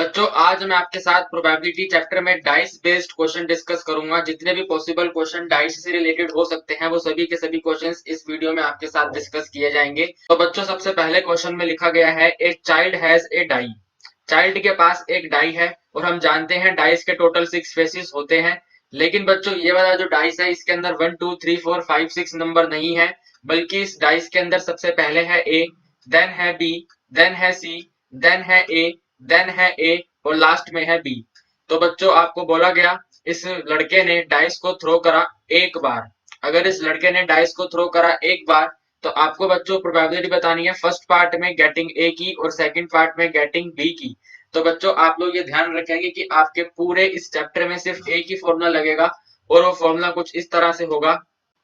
बच्चों आज मैं आपके साथ प्रोबेबिलिटी चैप्टर में डाइस बेस्ड क्वेश्चन डिस्कस करूंगा। जितने भी पॉसिबल क्वेश्चन डाइस से रिलेटेड हो सकते हैं वो सभी के सभी क्वेश्चंस इस वीडियो में आपके साथ डिस्कस किए जाएंगे। तो बच्चों सबसे पहले क्वेश्चन में लिखा गया है a child has a die. Child के पास एक डाई है और हम जानते हैं डाइस के टोटल 6 फेसेस होते हैं। लेकिन बच्चों ये वाला जो डाइस है इसके अंदर 1 2 3 4 5 6 नंबर नहीं है, बल्कि इस डाइस के अंदर सबसे पहले है ए, देन है बी, देन है सी, देन है ए, देन है ए और लास्ट में है बी। तो बच्चों आपको बोला गया इस लड़के ने डाइस को थ्रो करा एक बार। अगर इस लड़के ने डाइस को थ्रो करा एक बार तो आपको बच्चों प्रोबेबिलिटी बतानी है फर्स्ट पार्ट में गेटिंग ए की और सेकंड पार्ट में गेटिंग बी की। तो बच्चों आप लोग ये ध्यान रखेंगे कि आपके पूरे इस चैप्टर में सिर्फ एक ही फॉर्मूला लगेगा और वो फॉर्मूला कुछ इस तरह से होगा,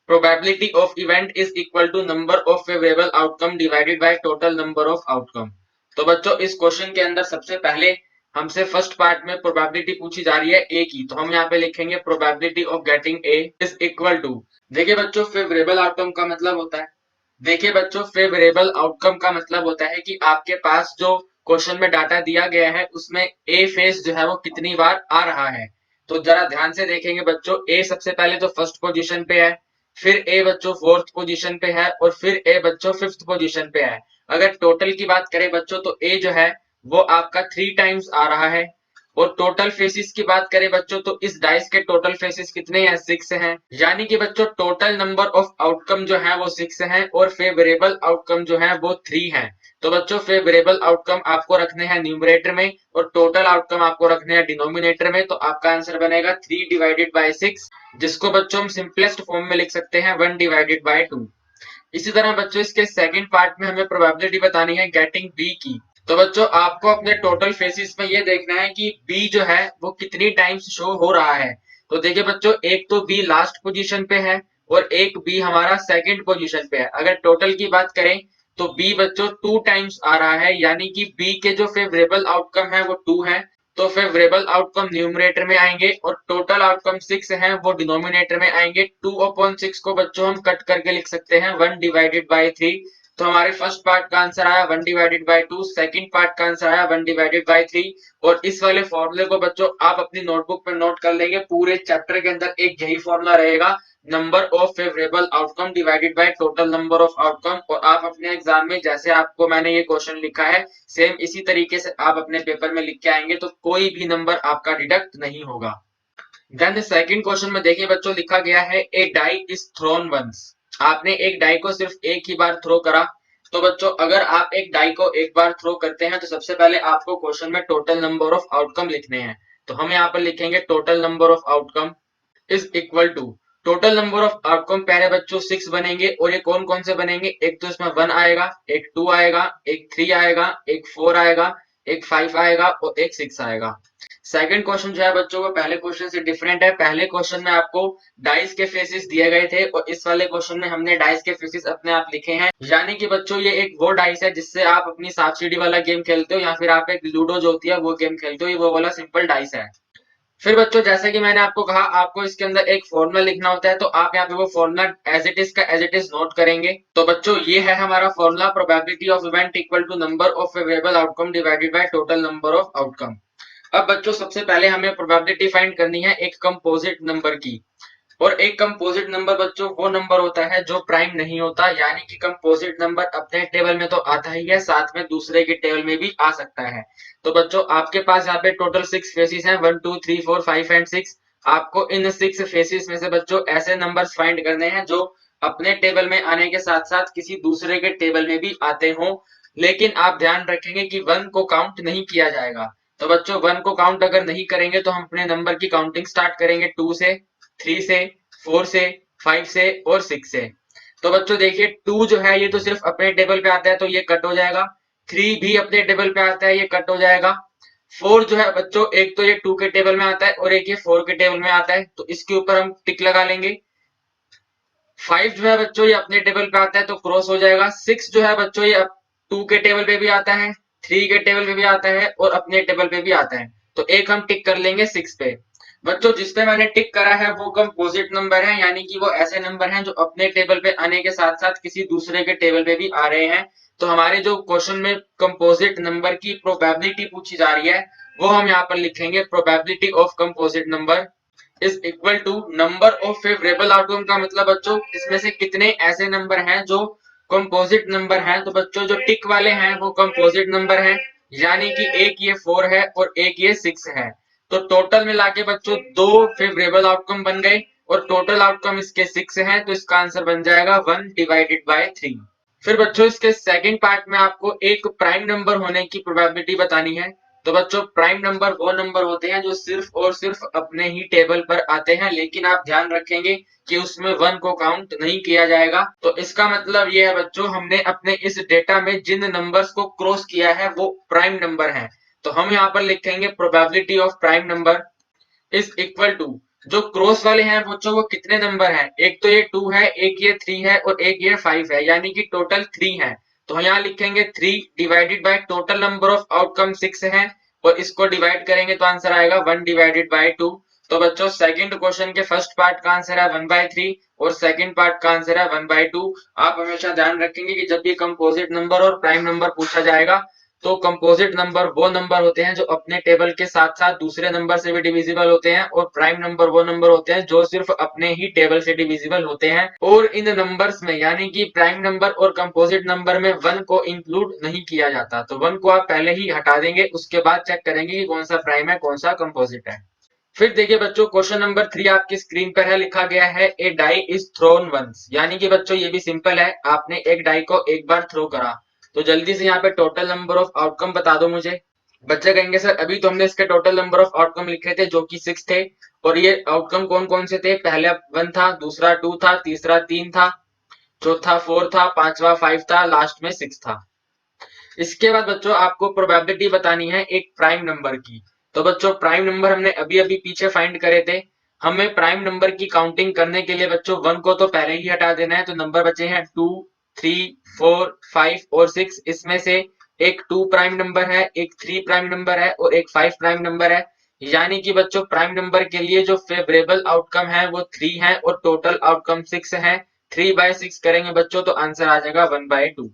probability of event is equal to number of favourable outcome divided by total number of outcome. तो बच्चों इस क्वेश्चन के अंदर सबसे पहले हमसे फर्स्ट पार्ट में प्रोबेबिलिटी पूछी जा रही है ए की, तो हम यहाँ पे लिखेंगे probability of getting a is equal to. देखिए बच्चों फेवरेबल आउटकम का मतलब होता है, देखिए बच्चों फेवरेबल आउटकम का मतलब होता है कि आपके पास जो क्वेश्चन में डाटा दिया गया है उसमें ए फेस जो है वो कितनी बार आ रहा है। तो जरा ध्यान से देखेंगे बच्चों, ए सबसे पहले तो फर्स्ट पोजीशन पे है, फिर ए बच्चों फोर्थ पोजीशन पे है और फिर ए बच्चों फिफ्थ पोजीशन पे है। अगर टोटल की बात करें बच्चों तो ए जो है वो आपका 3 टाइम्स आ रहा है। और टोटल फेसिस की बात करें बच्चों तो इस डाइस के टोटल फेसिस कितने हैं, 6 हैं। यानी कि बच्चों टोटल नंबर ऑफ आउटकम जो है वो 6 हैं और फेवरेबल आउटकम जो है वो 3 हैं। तो बच्चों फेवरेबल आउटकम आपको रखने हैं न्यूमरेटर में और टोटल आउटकम आपको रखने हैं डिनोमिनेटर में। तो आपका आंसर बनेगा 3 डिवाइडेड बाय 6, जिसको बच्चों हम सिंपलेस्ट फॉर्म में लिख सकते हैं 1 डिवाइडेड बाय 2। इसी तरह बच्चों इसके सेकंड पार्ट में हमें प्रोबेबिलिटी बतानी है गेटिंग बी की। तो बच्चों आपको अपने टोटल फेसिस में ये देखना है कि बी जो है वो कितनी टाइम्स शो हो रहा है। तो देखिए बच्चों एक तो बी लास्ट पोजीशन पे है और एक बी हमारा सेकंड पोजीशन पे है। अगर टोटल की बात करें तो बी बच्चों 2 टाइम्स आ रहा है, यानी कि बी के जो फेवरेबल आउटकम है वो 2 है। तो फेवरेबल आउटकम न्यूमरेटर में आएंगे और टोटल आउटकम 6 हैं वो डिनोमिनेटर में आएंगे। 2/6 को बच्चों हम कट करके लिख सकते हैं 1 डिवाइडेड बाय 3। तो हमारे फर्स्ट पार्ट का आंसर आया 1 डिवाइडेड बाय 2, सेकंड पार्ट का आंसर आया 1 डिवाइडेड बाय 3। और इस वाले फॉर्मूले को बच्चों आप अपनी नोटबुक में नोट कर लेंगे। पूरे चैप्टर के अंदर एक यही फॉर्मूला रहेगा, number of favourable outcome divided by total number of outcome. और आप अपने एग्जाम में जैसे आपको मैंने ये क्वेश्चन लिखा है सेम इसी तरीके से आप अपने पेपर में लिख के आएंगे तो कोई भी नंबर आपका डिडक्ट नहीं होगा। देन सेकंड क्वेश्चन में देखिए बच्चों लिखा गया है ए डाई इज थ्रोन वंस। आपने एक डाई को सिर्फ एक ही बार थ्रो करा। तो बच्चों अगर आप एक डाई को एक बार थ्रो करते हैं तो सबसे पहले आपको क्वेश्चन में टोटल नंबर ऑफ आउटकम लिखने हैं। तो हम यहाँ पर लिखेंगे total number of outcome is equal to, total number of outcome पहले बच्चों 6 बनेंगे और ये कौन कौन से बनेंगे, एक तो इसमें 1 आएगा, एक 2 आएगा, एक 3 आएगा, एक 4 आएगा, एक 5 आएगा और एक 6 आएगा। सेकंड क्वेश्चन जो है बच्चों वो पहले क्वेश्चन से डिफरेंट है। पहले क्वेश्चन में आपको डाइस के फेसेस दिए गए थे और इस वाले क्वेश्चन में हमने डाइस के फेसेस अपने आप लिखे हैं। यानी कि बच्चों ये एक वो डाइस है जिससे आप अपनी सांप सीढ़ी वाला गेम खेलते हो या फिर आप एक लूडो जो होती है वो गेम खेलते हो, ये वो वाला सिंपल डाइस है। फिर बच्चों जैसे कि मैंने आपको कहा आपको इसके अंदर एक फॉर्मूला लिखना होता है, तो आप यहाँ पे वो फॉर्मूला एज इट इज का एज इट इज नोट करेंगे। तो बच्चों ये है हमारा formula, probability of event equal to number of favourable outcome divided by total number of outcome. अब बच्चों सबसे पहले हमें प्रोबेबिलिटी फाइंड करनी है एक कंपोजिट नंबर की। और एक कंपोजिट नंबर बच्चों वो नंबर होता है जो प्राइम नहीं होता, यानी कि कंपोजिट नंबर अपने टेबल में तो आता ही है साथ में दूसरे के टेबल में भी आ सकता है। तो बच्चों आपके पास यहाँ पे टोटल 6 फेसिस हैं, 1 2 3 4 5 एंड 6। आपको इन 6 फेसिस में से बच्चों ऐसे नंबर्स फाइंड करने हैं जो अपने टेबल में आने के साथ साथ किसी दूसरे के टेबल में भी आते हों। लेकिन आप ध्यान रखेंगे कि 1 को काउंट नहीं किया जाएगा। तो बच्चों 1 को काउंट अगर नहीं करेंगे तो हम अपने नंबर की काउंटिंग स्टार्ट करेंगे 2 से, 3 से, 4 से, 5 से और 6 से। तो बच्चों देखिए 2 जो है ये तो सिर्फ अपने टेबल पे आता है तो ये कट हो जाएगा। 3 भी अपने टेबल पे आता है, ये कट हो जाएगा। 4 जो है बच्चों एक तो ये 2 के टेबल में आता है और एक ये 4 के टेबल में आता है, तो इसके ऊपर हम टिक लगा लेंगे। 5 जो है बच्चों ये अपने टेबल पे आता है तो क्रॉस हो जाएगा। 6 जो है बच्चों ये 2 के टेबल पे भी आता है, 3 के टेबल पे भी आता है और अपने टेबल पे भी आता है, तो एक हम टिक कर लेंगे 6 पे। बच्चों जिसपे मैंने टिक करा है वो कंपोजिट नंबर है, यानी कि वो ऐसे नंबर हैं जो अपने टेबल पे आने के साथ साथ किसी दूसरे के टेबल पे भी आ रहे हैं। तो हमारे जो क्वेश्चन में कंपोजिट नंबर की प्रोबेबिलिटी पूछी जा रही है वो हम यहाँ पर लिखेंगे probability of composite number is equal to number of favourable outcome का मतलब बच्चों इसमें से कितने ऐसे नंबर हैं जो कंपोजिट नंबर हैं। तो बच्चों जो टिक वाले हैं वो कंपोजिट नंबर हैं, यानी कि एक ये 4 है और एक ये 6 है। तो टोटल मिला के बच्चों दो फेवरेबल आउटकम बन गए और टोटल आउटकम इसके 6 है, तो इसका आंसर बन जाएगा 1 डिवाइडेड बाय 3। फिर बच्चों इसके सेकंड पार्ट में आपको एक प्राइम नंबर होने की प्रोबेबिलिटी बतानी है। तो बच्चों प्राइम नंबर वो नंबर होते हैं जो सिर्फ और सिर्फ अपने ही टेबल पर आते हैं, लेकिन आप ध्यान रखेंगे कि उसमें 1 को काउंट नहीं किया जाएगा। तो इसका मतलब ये है बच्चों हमने अपने इस डेटा में जिन नंबर्स को क्रॉस किया है वो प्राइम नंबर हैं। तो हम यहाँ पर लिखेंगे probability of prime number is equal to जो क्रॉस वाले हैं बच्चों वो कितने नंबर हैं, एक तो ये 2 है, एक ये 3 है और एक ये 5 है, यानी कि टोटल 3 है। तो हम यहाँ लिखेंगे 3 divided by total number of outcome 6 है और इसको डिवाइड करेंगे तो आंसर आएगा 1 डिवाइडेड बाय 2। तो बच्चों सेकंड क्वेश्चन के फर्स्ट पार्ट का आंसर है 1/3 और सेकंड पार्ट का आंसर है 1/2। आप हमेशा ध्यान रखेंगे कि जब भी कंपोजिट नंबर और प्राइम नंबर पूछा जाएगा तो कंपोजिट नंबर वो नंबर होते हैं जो अपने टेबल के साथ साथ दूसरे नंबर से भी डिविजिबल होते हैं और प्राइम नंबर वो नंबर होते हैं जो सिर्फ अपने ही टेबल से डिविजिबल होते हैं। और इन नंबर्स में यानी कि प्राइम नंबर और कंपोजिट नंबर में 1 को इंक्लूड नहीं किया जाता। तो 1 को आप पहले ही हटा देंगे, उसके बाद चेक करेंगे कि कौन सा प्राइम है कौन सा कंपोजिट है। फिर देखिए बच्चों क्वेश्चन नंबर 3 आपकी स्क्रीन पर है, लिखा गया है ए डाई इज थ्रोन वंस, यानी कि बच्चों ये भी सिंपल है, आपने एक डाई को एक बार थ्रो करा। तो जल्दी से यहाँ पे टोटल नंबर ऑफ आउटकम बता दो मुझे। बच्चे कहेंगे सर अभी तो हमने इसके टोटल नंबर ऑफ आउटकम लिखे थे जो कि 6 थे, और ये आउटकम कौन कौन से थे, पहला 1 था, दूसरा 2 था, तीसरा 3 था, चौथा 4 था, पांचवा 5 था, लास्ट में 6 था। इसके बाद बच्चों आपको प्रोबेबिलिटी बतानी है एक प्राइम नंबर की। तो बच्चों प्राइम नंबर हमने अभी अभी पीछे फाइंड करे थे, हमें प्राइम नंबर की काउंटिंग करने के लिए बच्चों 1 को तो पहले ही हटा देना है, तो नंबर बचे हैं 2, 3, 4, 5 और 6। इसमें से एक 2 प्राइम नंबर है, एक 3 प्राइम नंबर है और एक 5 प्राइम नंबर है, यानी कि बच्चों प्राइम नंबर के लिए जो फेवरेबल आउटकम है वो 3 है और टोटल आउटकम 6 है। 3/6 करेंगे बच्चों तो आंसर आ जाएगा 1/2।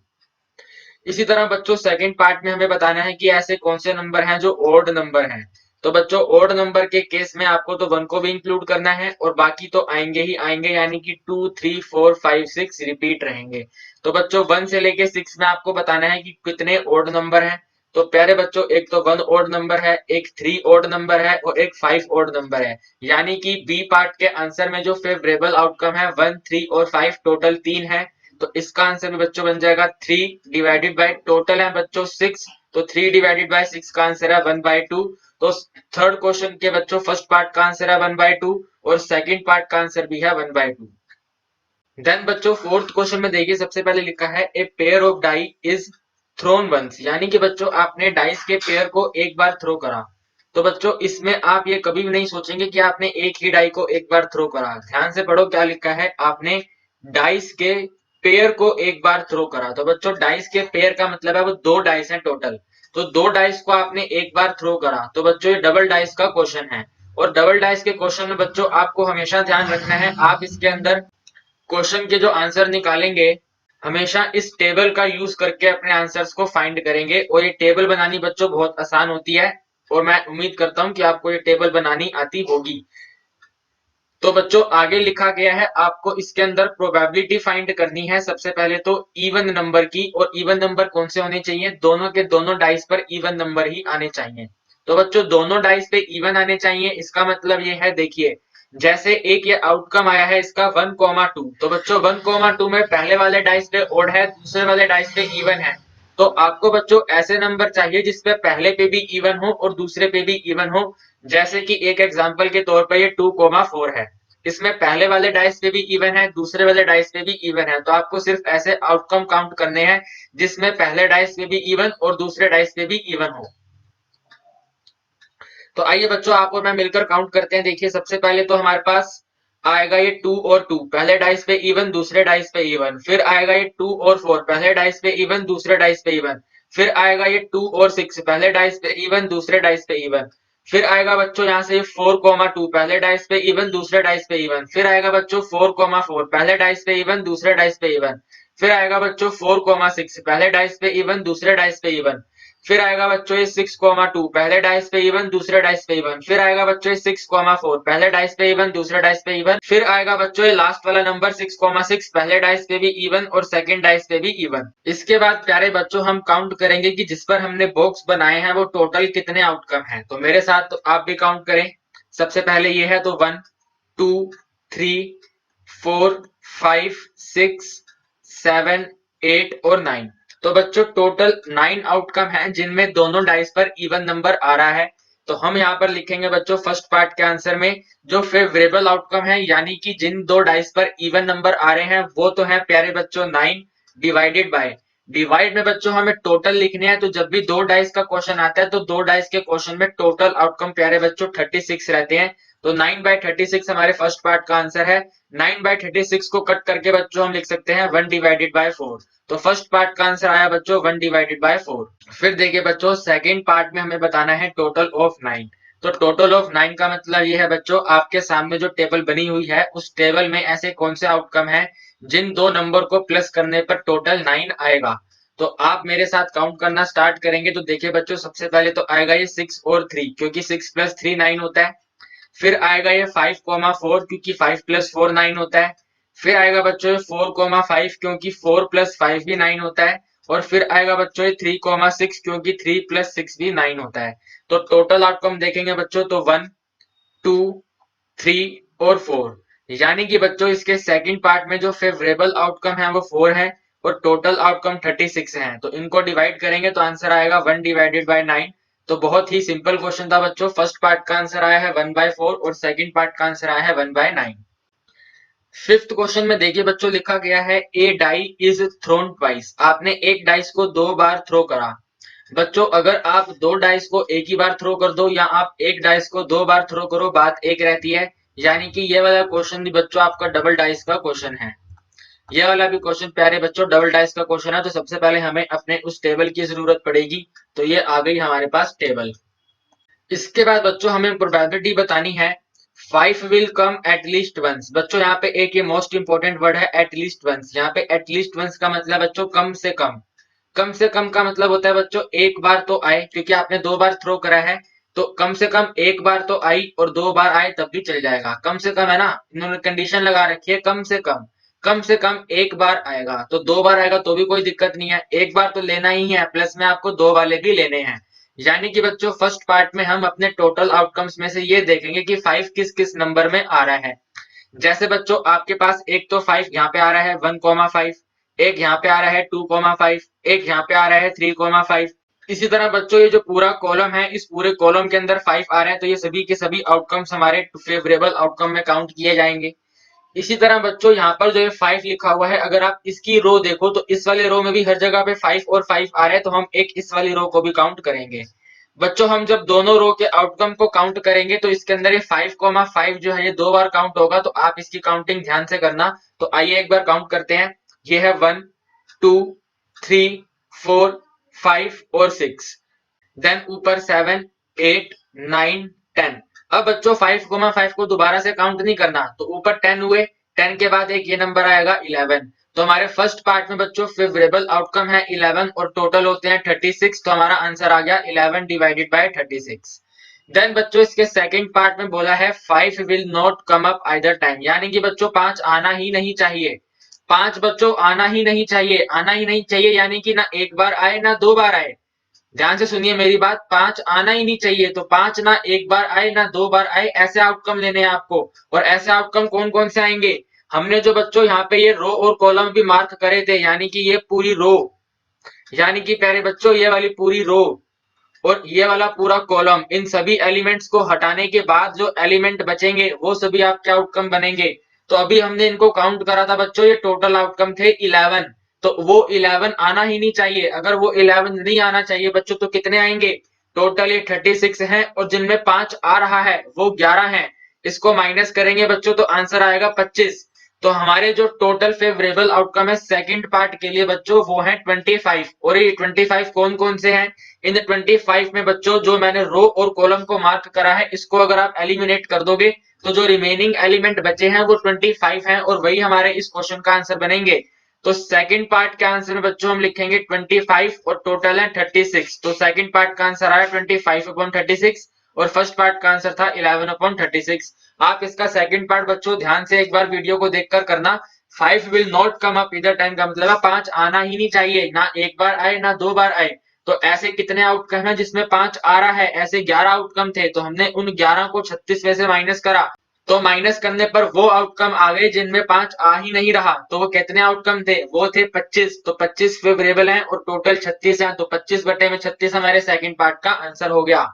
इसी तरह बच्चों सेकंड पार्ट में हमें बताना है कि ऐसे कौन से नंबर हैं जो ओड नंबर हैं। तो बच्चों ओड नंबर के केस में आपको तो 1 को भी इंक्लूड करना है और बाकी तो आएंगे ही आएंगे, यानी कि 2, 3, 4, 5, 6 रिपीट रहेंगे। तो बच्चों 1 से लेके 6 में आपको बताना है कि कितने ओड नंबर हैं। तो प्यारे बच्चों एक तो 1 ओड नंबर है, एक 3 ओड नंबर है और एक 5 ओड नंबर है, यानी कि बी पार्ट के आंसर में जो फेवरेबल आउटकम है 1, 3 और 5 टोटल 3 है। तो इसका आंसर भी बच्चों बन जाएगा 3 डिवाइडेड बाय टोटल है बच्चों 6, तो 3 डिवाइडेड बाय 6 का आंसर है 1/2। तो थर्ड क्वेश्चन के बच्चों फर्स्ट पार्ट का आंसर है 1/2 और सेकंड पार्ट का आंसर भी है 1/2। देन बच्चों फोर्थ क्वेश्चन में देखिए सबसे पहले लिखा है a pair of die is thrown once, यानी कि बच्चों आपने डाइस के पेयर को एक बार थ्रो करा। तो बच्चों इसमें आप ये कभी भी नहीं सोचेंगे कि आपने एक ही डाई को एक बार थ्रो करा, ध्यान से पढ़ो क्या लिखा है, आपने डाइस के पेयर को एक बार थ्रो करा। तो बच्चों डाइस के पेयर का मतलब है वो 2 डाइस हैं टोटल, तो 2 डाइस को आपने एक बार थ्रो करा। तो बच्चों ये डबल डाइस का क्वेश्चन है और डबल डाइस के क्वेश्चन में बच्चों आपको हमेशा ध्यान रखना है, आप इसके अंदर क्वेश्चन के जो आंसर निकालेंगे हमेशा इस टेबल का यूज करके अपने आंसर्स को फाइंड करेंगे, और ये टेबल बनानी बच्चों बहुत आसान होती है और मैं उम्मीद करता हूं कि आपको ये टेबल बनानी आती होगी। तो बच्चों आगे लिखा गया है आपको इसके अंदर प्रोबेबिलिटी फाइंड करनी है सबसे पहले तो इवन नंबर की, और इवन नंबर कौन से होने चाहिए, दोनों के दोनों डाइस पर इवन नंबर ही आने चाहिए। तो बच्चों दोनों डाइस पे इवन आने चाहिए, इसका मतलब ये है देखिए जैसे एक ये आउटकम आया है इसका 1,2, तो बच्चों 1,2 में पहले वाले डाइस पे ओड है, दूसरे वाले डाइस पे इवन है। तो आपको बच्चों ऐसे नंबर चाहिए जिसपे पहले पे भी इवन हो और दूसरे पे भी इवन हो, जैसे कि एक एग्जांपल के तौर पर ये 2,4 है, इसमें पहले वाले डाइस पे भी इवन है, दूसरे वाले डाइस पे भी इवन है। तो आपको सिर्फ ऐसे आउटकम काउंट करने हैं जिसमें पहले डाइस पे भी इवन और दूसरे डाइस पे भी इवन हो। तो आइए बच्चों आप और मैं मिलकर काउंट करते हैं। देखिए सबसे पहले तो हमारे पास आएगा ये 2 और 2, पहले डाइस पे इवन दूसरे डाइस पे इवन। फिर आएगा ये 2 और 4, पहले डाइस पे इवन दूसरे डाइस पे इवन। फिर आएगा ये 2 और 6, पहले डाइस पे इवन दूसरे डाइस पे इवन। फिर आएगा बच्चों यहाँ से 4,2, पहले डाइस पे इवन दूसरे डाइस पे इवन। फिर आएगा बच्चों 4,4, पहले डाइस पे इवन दूसरे डाइस पे इवन। फिर आएगा बच्चों 4,6, पहले डाइस पे इवन दूसरे डाइस पे इवन। फिर आएगा बच्चों ये 6,2, पहले डाइस पे इवन, दूसरे डाइस पे इवन। फिर आएगा बच्चों ये 6,4, पहले डाइस पे इवन, दूसरे डाइस पे इवन। फिर आएगा बच्चों ये लास्ट वाला नंबर 6,6, पहले डाइस पे भी इवन और सेकंड डाइस पे भी इवन। इसके बाद प्यारे बच्चों हम काउंट करेंगे कि जिस पर हमने बॉक्स बनाए हैं वो टोटल कितने आउटकम हैं। तो मेरे साथ तो आप भी काउंट करें। सबसे पहले ये है तो 1 2 3 4 5 6 7 8 और 9। तो बच्चों टोटल 9 आउटकम हैं जिनमें दोनों डाइस पर इवन नंबर आ रहा है। तो हम यहाँ पर लिखेंगे बच्चों फर्स्ट पार्ट के आंसर में जो फेवरेबल आउटकम है, यानी कि जिन दो डाइस पर इवन नंबर आ रहे हैं वो तो है प्यारे बच्चों 9 डिवाइडेड बाय। डिवाइड में बच्चों हमें टोटल लिखने हैं, तो जब भी दो डाइस का क्वेश्चन आता है तो दो डाइस के क्वेश्चन में टोटल आउटकम प्यारे बच्चों 36 रहते हैं। तो 9/36 हमारे फर्स्ट पार्ट का आंसर है। 9/36 को कट करके बच्चों हम लिख सकते हैं 1 डिवाइडेड बाय 4। तो फर्स्ट पार्ट का आंसर आया बच्चों 1 डिवाइडेड बाय 4। फिर देखिए बच्चों सेकंड पार्ट में हमें बताना है टोटल ऑफ 9। तो टोटल ऑफ 9 का मतलब ये है बच्चों आपके सामने जो टेबल बनी हुई है उस टेबल में ऐसे कौन से आउटकम है जिन दो नंबर को प्लस करने पर टोटल 9 आएगा। तो आप मेरे साथ काउंट करना स्टार्ट करेंगे तो देखिए बच्चों सबसे पहले तो आएगा ये 6 और 3, क्योंकि 6 + 3 9 होता है। फिर आएगा ये 5,4, क्योंकि 5 + 4 9 होता है। फिर आएगा बच्चों ये 4,5, क्योंकि 4 + 5 भी 9 होता है। और फिर आएगा बच्चों ये 3,6, क्योंकि 3 + 6 भी 9 होता है। तो टोटल आउटकम देखेंगे बच्चों तो 1 2 3 और 4, यानी कि बच्चों इसके सेकंड पार्ट में जो फेवरेबल आउटकम है वो 4 है और टोटल आउटकम 36 है। तो इनको डिवाइड करेंगे तो आंसर आएगा 1 डिवाइडेड बाय 9। तो बहुत ही सिंपल क्वेश्चन था बच्चों। फर्स्ट पार्ट का आंसर आया है 1/4 और सेकंड पार्ट का आंसर आया है 1/9। फिफ्थ क्वेश्चन में देखिए बच्चों लिखा गया है ए डाई इज थ्रोन ट्वाइस। आपने एक डाइस को दो बार थ्रो करा। बच्चों अगर आप दो डाइस को एक ही बार थ्रो कर दो या आप एक डाइस को दो बार थ्रो करो बात एक रहती है। यानी कि ये वाला क्वेश्चन भी बच्चों आपका डबल डाइस का क्वेश्चन है। ये वाला भी क्वेश्चन प्यारे बच्चों डबल डाइस का क्वेश्चन है। तो सबसे पहले हमें अपने उस टेबल की जरूरत पड़ेगी। तो ये आ गई हमारे पास टेबल। इसके बाद बच्चों हमें प्रोबेबिलिटी बतानी है 5 विल कम एटलीस्ट वंस। बच्चों यहाँ पे एक ये मोस्ट इंपोर्टेंट वर्ड है एटलीस्ट वंस। यहाँ पे एटलीस्ट वंस का मतलब बच्चों कम से कम। कम से कम का मतलब होता है बच्चों एक बार तो आए, क्योंकि आपने दो बार थ्रो करा है। तो कम से कम एक बार तो आई और दो बार आए तब भी चल जाएगा। कम से कम है ना, इन्होंने कंडीशन लगा रखी है कम से कम। कम से कम एक बार आएगा, तो दो बार आएगा तो भी कोई दिक्कत नहीं है। एक बार तो लेना ही है, प्लस में आपको दो वाले भी लेने हैं। यानी कि बच्चों फर्स्ट पार्ट में हम अपने टोटल आउटकम्स में से ये देखेंगे कि 5 किस किस नंबर में आ रहा है। जैसे बच्चों आपके पास एक तो 5 यहाँ पे आ रहा है 1,5, एक यहाँ पे आ रहा है 2,5, एक यहाँ पे आ रहा है 3,5। इसी तरह बच्चों ये जो पूरा कॉलम है इस पूरे कॉलम के अंदर 5 आ रहे हैं, तो ये सभी के सभी आउटकम्स हमारे फेवरेबल आउटकम में काउंट किए जाएंगे। इसी तरह बच्चों यहाँ पर जो ये 5 लिखा हुआ है अगर आप इसकी रो देखो तो इस वाले रो में भी हर जगह पे 5 और 5 आ रहे हैं, तो हम एक इस वाली रो को भी काउंट करेंगे। बच्चों हम जब दोनों रो के आउटकम को काउंट करेंगे तो इसके अंदर ये 5,5 जो है ये दो बार काउंट होगा, तो आप इसकी काउंटिंग ध्यान से करना। तो आइए एक बार काउंट करते हैं। ये है 1 2 3 4 5 और 6। देन ऊपर 7 8 9 10। अब बच्चों 5,5 को दोबारा से काउंट नहीं करना, तो ऊपर 10 हुए, 10 के बाद एक ये नंबर आएगा 11। तो हमारे फर्स्ट पार्ट में बच्चों फेवरेबल आउटकम है 11 और टोटल होते हैं 36। तो हमारा आंसर आ गया 11 डिवाइडेड बाय 36। देन बच्चों इसके सेकंड पार्ट में बोला है 5 will not come up either time, यानी कि बच्चों 5 आना ही नहीं चाहिए। 5 बच्चों आना ही नहीं चाहिए, आना ही नहीं चाहिए यानी कि ना एक बार आए ना दो बार आए। ध्यान से सुनिए मेरी बात, 5 आना ही नहीं चाहिए। तो 5 ना एक बार आए ना दो बार आए, ऐसे आउटकम लेने हैं आपको। और ऐसे आउटकम कौन कौन से आएंगे, हमने जो बच्चों यहाँ पे ये रो और कॉलम भी मार्क करे थे, यानी कि ये पूरी रो, यानी कि प्यारे बच्चों ये वाली पूरी रो और ये वाला पूरा कॉलम, इन सभी एलिमेंट्स को हटाने के बाद जो एलिमेंट बचेंगे वो सभी आपके आउटकम बनेंगे। तो अभी हमने इनको काउंट करा था बच्चों, ये टोटल आउटकम थे 11। तो वो 11 आना ही नहीं चाहिए। अगर वो 11 नहीं आना चाहिए बच्चों तो कितने आएंगे, टोटल ये 36 है और जिनमें 5 आ रहा है वो 11 है। इसको माइनस करेंगे बच्चों तो आंसर आएगा 25। तो हमारे जो टोटल फेवरेबल आउटकम है सेकंड पार्ट के लिए बच्चों वो है 25। और ये 25 कौन कौन से हैं, इन 25 में बच्चों जो मैंने रो और कॉलम को मार्क करा है इसको अगर आप एलिमिनेट कर दोगे तो जो रिमेनिंग एलिमेंट बचे हैं वो 25 हैं और वही हमारे इस क्वेश्चन का आंसर बनेंगे। तो सेकंड पार्ट के आंसर में बच्चों हम लिखेंगे 25 और टोटल है 36। तो सेकंड पार्ट का आंसर आया 25/36 और फर्स्ट पार्ट का आंसर था 11/36। आप इसका सेकंड पार्ट बच्चों ध्यान से एक बार वीडियो को देखकर करना। 5 विल नॉट कम अप इधर टाइम का मतलब है 5 आना ही नहीं चाहिए, ना एक बार आए ना दो बार आए। तो ऐसे कितने आउटकम है जिसमें 5 आ रहा है? ऐसे 11 आउटकम थे, तो हमने उन 11 को 36 में से माइनस करा, तो माइनस करने पर वो आउटकम आ गए जिनमें 5 आ ही नहीं रहा। तो वो कितने आउटकम थे? वो थे 25। तो 25 फेवरेबल हैं और टोटल 36 हैं, तो 25/36 हमारे सेकंड पार्ट का आंसर हो गया।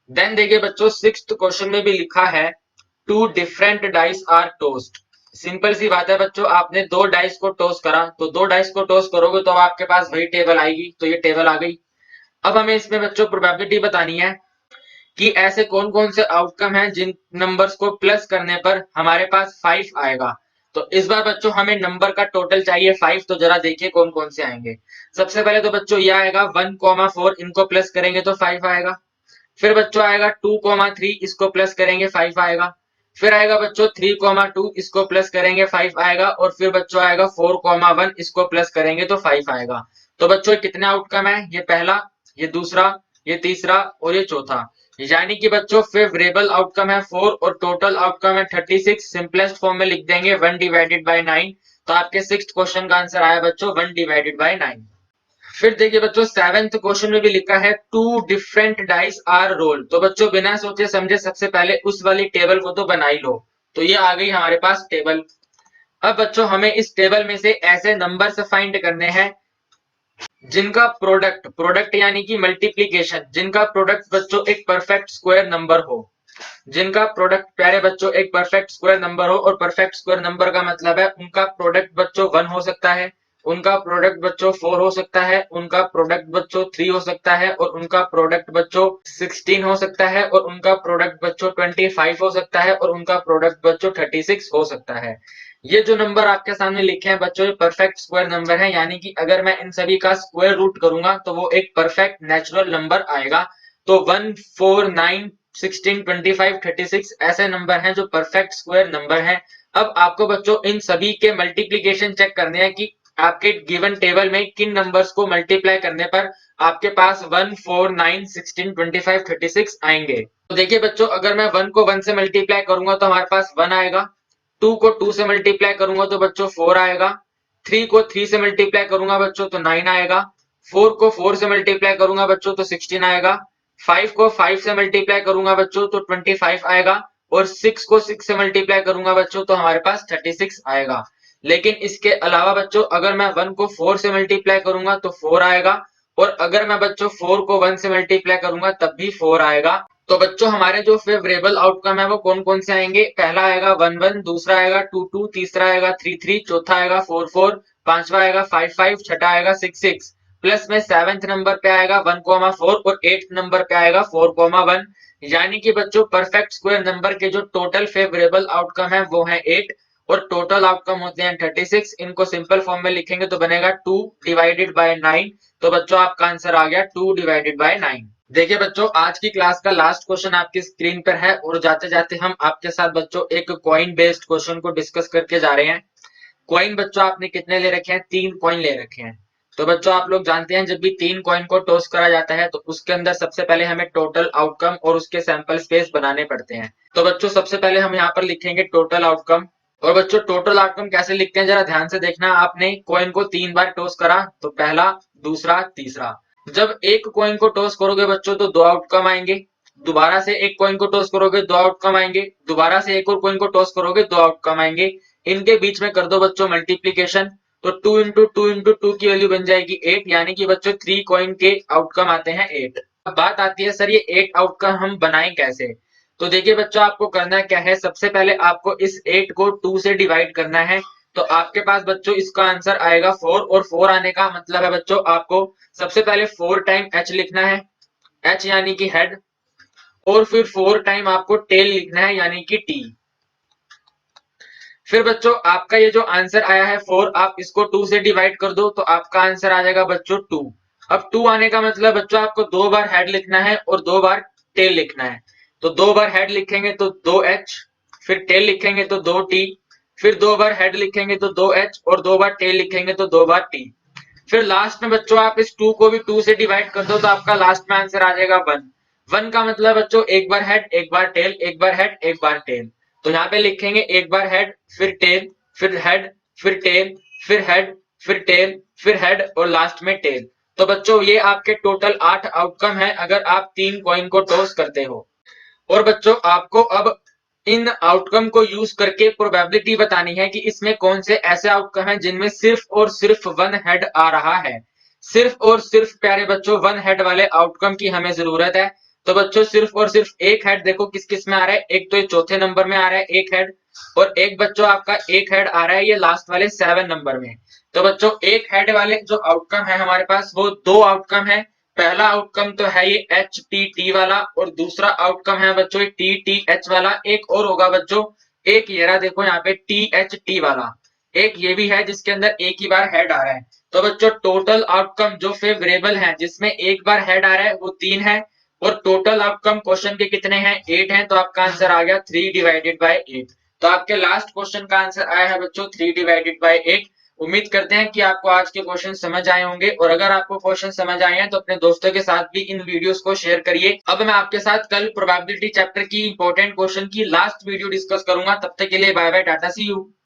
देन देखिए बच्चों, सिक्स्थ क्वेश्चन में भी लिखा है two different dice are tossed. Simple सी बात है बच्चों, आपने दो डाइस को टॉस करा, तो दो डाइस को टॉस करोगे तो आपके पास वही टेबल आएगी। तो ये टेबल आ गई। अब हमें इसमें बच्चों प्रोबेबिलिटी बतानी है कि ऐसे कौन कौन से आउटकम हैं जिन नंबर्स को प्लस करने पर हमारे पास 5 आएगा। तो इस बार बच्चों हमें नंबर का टोटल चाहिए 5। तो जरा देखिए कौन कौन से आएंगे। सबसे पहले तो बच्चों ये आएगा 1,4, इनको प्लस करेंगे तो 5 आएगा। फिर बच्चों आएगा 2,3, इसको प्लस करेंगे 5 आएगा। फिर आएगा बच्चों 3,2, इसको प्लस करेंगे 5 आएगा। और फिर बच्चों आएगा 4,1, इसको प्लस करेंगे तो 5 आएगा। तो बच्चों कितने आउटकम है? ये पहला, ये दूसरा, ये तीसरा और ये चौथा। यानी कि बच्चों फेवरेबल आउटकम है 4 और टोटल आउटकम है 36। सिंपलेस्ट फॉर्म में लिख देंगे 1/9। तो आपके सिक्स्थ क्वेश्चन का आंसर आया बच्चों 1/9। फिर देखिए बच्चों, सेवेंथ क्वेश्चन में भी लिखा है two different dice are roll. तो बच्चों बिना सोचे समझे सबसे पहले उस वाली टेबल को तो बना ही लो। तो ये आ गई हमारे पास टेबल। अब बच्चों हमें इस टेबल में से ऐसे नंबर्स फाइंड करने हैं जिनका प्रोडक्ट, प्रोडक्ट यानी कि मल्टीप्लीकेशन, जिनका प्रोडक्ट बच्चों एक परफेक्ट स्क्वायर नंबर हो। जिनका प्रोडक्ट प्यारे बच्चों एक परफेक्ट स्क्वायर नंबर हो। और परफेक्ट स्क्वायर नंबर का मतलब है उनका प्रोडक्ट बच्चों 1 हो सकता है, उनका प्रोडक्ट बच्चों 4 हो सकता है, उनका प्रोडक्ट बच्चों 3 हो सकता है, और उनका प्रोडक्ट बच्चों 16 हो सकता है, और उनका प्रोडक्ट बच्चों 25 हो सकता है, और उनका प्रोडक्ट बच्चों 36 हो सकता है। ये जो नंबर आपके सामने लिखे हैं बच्चों, ये परफेक्ट स्क्वायर नंबर है। यानी कि अगर मैं इन सभी का स्क्वायर रूट करूंगा तो वो एक परफेक्ट नेचुरल नंबर आएगा। तो 1, 4, 9, 16, 25, 36 ऐसे नंबर हैं जो परफेक्ट स्क्वायर नंबर हैं। अब आपको बच्चों इन सभी के मल्टीप्लीकेशन चेक करने हैं कि आपके गिवन टेबल में किन नंबर्स को मल्टीप्लाई करने पर आपके पास 1, 4, 9, 16, 25, 36 आएंगे। तो देखिए बच्चों, अगर मैं 1 को 1 से मल्टीप्लाई करूंगा तो हमारे पास 1 आएगा। 2 को 2 से मल्टीप्लाई करूंगा तो बच्चों 4 आएगा। 3 को 3 से मल्टीप्लाई करूंगा बच्चों तो 9 आएगा। 4 को 4 से मल्टीप्लाई करूंगा बच्चों तो 16 आएगा। 5 को 5 से मल्टीप्लाई करूंगा बच्चों तो 25 आएगा। और 6 को 6 से मल्टीप्लाई करूंगा बच्चों तो हमारे पास 36 आएगा। लेकिन इसके अलावा बच्चों अगर मैं 1 को 4 से मल्टीप्लाई करूंगा तो 4 आएगा। और अगर मैं बच्चों 4 को 1 से मल्टीप्लाई करूंगा तब भी 4 आएगा। तो बच्चों हमारे जो फेवरेबल आउटकम है वो कौन कौन से आएंगे? पहला आएगा 1, 1, दूसरा आएगा 2, 2, तीसरा आएगा 3, 3, चौथा आएगा 4, 4, पांचवा आएगा 5, 5, छठा आएगा 6, 6, प्लस में सेवेंथ नंबर पे आएगा 1,4 और एट्थ नंबर पे आएगा 4,1। यानी कि बच्चों परफेक्ट स्क्वायर नंबर के जो टोटल फेवरेबल आउटकम है वो है 8 और टोटल आउटकम होते हैं 36। इनको सिंपल फॉर्म में लिखेंगे तो बनेगा 2/9। तो बच्चों आपका आंसर आ गया 2/9। देखिए बच्चों, आज की क्लास का लास्ट क्वेश्चन आपकी स्क्रीन पर है और जाते जाते हम आपके साथ बच्चों एक कॉइन बेस्ड क्वेश्चन को डिस्कस करके जा रहे हैं। कॉइन बच्चों आपने कितने ले रखे हैं? 3 कॉइन ले रखे हैं। तो बच्चों आप लोग जानते हैं जब भी 3 कॉइन को टॉस करा जाता है तो उसके अंदर सबसे पहले हमें टोटल आउटकम और उसके सैंपल स्पेस बनाने पड़ते हैं। तो बच्चों सबसे पहले हम यहाँ पर लिखेंगे टोटल आउटकम। और बच्चों टोटल आउटकम कैसे लिखते हैं जरा ध्यान से देखना। आपने कॉइन को 3 बार टॉस करा, तो पहला, दूसरा, तीसरा। जब एक कॉइन को टॉस करोगे बच्चों तो 2 आउटकम आएंगे। दोबारा से एक कॉइन को टॉस करोगे 2 आउटकम आएंगे। दोबारा से एक और कॉइन को टॉस करोगे 2 आउटकम आएंगे। इनके बीच में कर दो बच्चों मल्टीप्लीकेशन। तो 2 इंटू 2 इंटू 2 की वैल्यू बन जाएगी 8। यानी कि बच्चों 3 कॉइन के आउटकम आते हैं 8। अब बात आती है सर ये 8 आउटकम हम बनाएं कैसे? तो देखिए बच्चों आपको करना क्या है, सबसे पहले आपको इस 8 को 2 से डिवाइड करना है। तो आपके पास बच्चों इसका आंसर आएगा 4 और 4 आने का मतलब है बच्चों आपको सबसे पहले 4 टाइम एच लिखना है, एच यानी कि हेड। और फिर 4 टाइम आपको टेल लिखना है यानी कि टी। फिर बच्चों आपका ये जो आंसर आया है 4, आप इसको 2 से डिवाइड कर दो तो आपका आंसर आ जाएगा बच्चों 2। अब 2 आने का मतलब बच्चों आपको 2 बार हेड लिखना है और 2 बार टेल लिखना है। तो 2 बार हेड लिखेंगे तो 2h, फिर टेल लिखेंगे तो 2t, फिर 2 बार हेड लिखेंगे तो 2h और 2 बार टेल लिखेंगे तो 2 बार t। फिर लास्ट में बच्चों आप इस 2 को भी 2 से डिवाइड कर दो तो आपका लास्ट में आंसर आ जाएगा 1। 1 का मतलब बच्चों एक बार हेड एक बार टेल, एक बार हेड एक बार टेल। तो यहाँ पे लिखेंगे एक बार हेड फिर टेल फिर हेड फिर टेल फिर हेड फिर टेल फिर हेड और लास्ट में टेल। तो बच्चों ये आपके टोटल 8 आउटकम है अगर आप 3 कॉइन को टॉस करते हो। और बच्चों आपको अब इन आउटकम को यूज करके प्रोबेबिलिटी बतानी है कि इसमें कौन से ऐसे आउटकम हैं जिनमें सिर्फ और सिर्फ 1 हेड आ रहा है। सिर्फ और सिर्फ प्यारे बच्चों 1 हेड वाले आउटकम की हमें जरूरत है। तो बच्चों सिर्फ और सिर्फ एक हेड देखो किस किस में आ रहा है। एक तो ये चौथे नंबर में आ रहा है एक हेड, और एक बच्चों आपका एक हेड आ रहा है ये लास्ट वाले 7 नंबर में। तो बच्चों एक हेड वाले जो आउटकम है हमारे पास वो 2 आउटकम है। पहला आउटकम तो है ये एच टी टी वाला और दूसरा आउटकम है बच्चों टी टी एच वाला। एक और होगा बच्चों, एक ये रहा देखो यहाँ पे टी एच टी वाला, एक ये भी है जिसके अंदर एक ही बार हेड आ रहा है। तो बच्चों टोटल आउटकम जो फेवरेबल है जिसमें एक बार हेड आ रहा है वो 3 है, और टोटल आउटकम क्वेश्चन के कितने हैं 8 हैं। तो आपका आंसर आ गया 3 डिवाइडेड बाय 8। तो आपके लास्ट क्वेश्चन का आंसर आया है बच्चों 3 डिवाइडेड बाय 8। उम्मीद करते हैं कि आपको आज के क्वेश्चन समझ आए होंगे, और अगर आपको क्वेश्चन समझ आए हैं तो अपने दोस्तों के साथ भी इन वीडियोस को शेयर करिए। अब मैं आपके साथ कल प्रोबेबिलिटी चैप्टर की इंपॉर्टेंट क्वेश्चन की लास्ट वीडियो डिस्कस करूंगा। तब तक के लिए bye bye, tata, see you.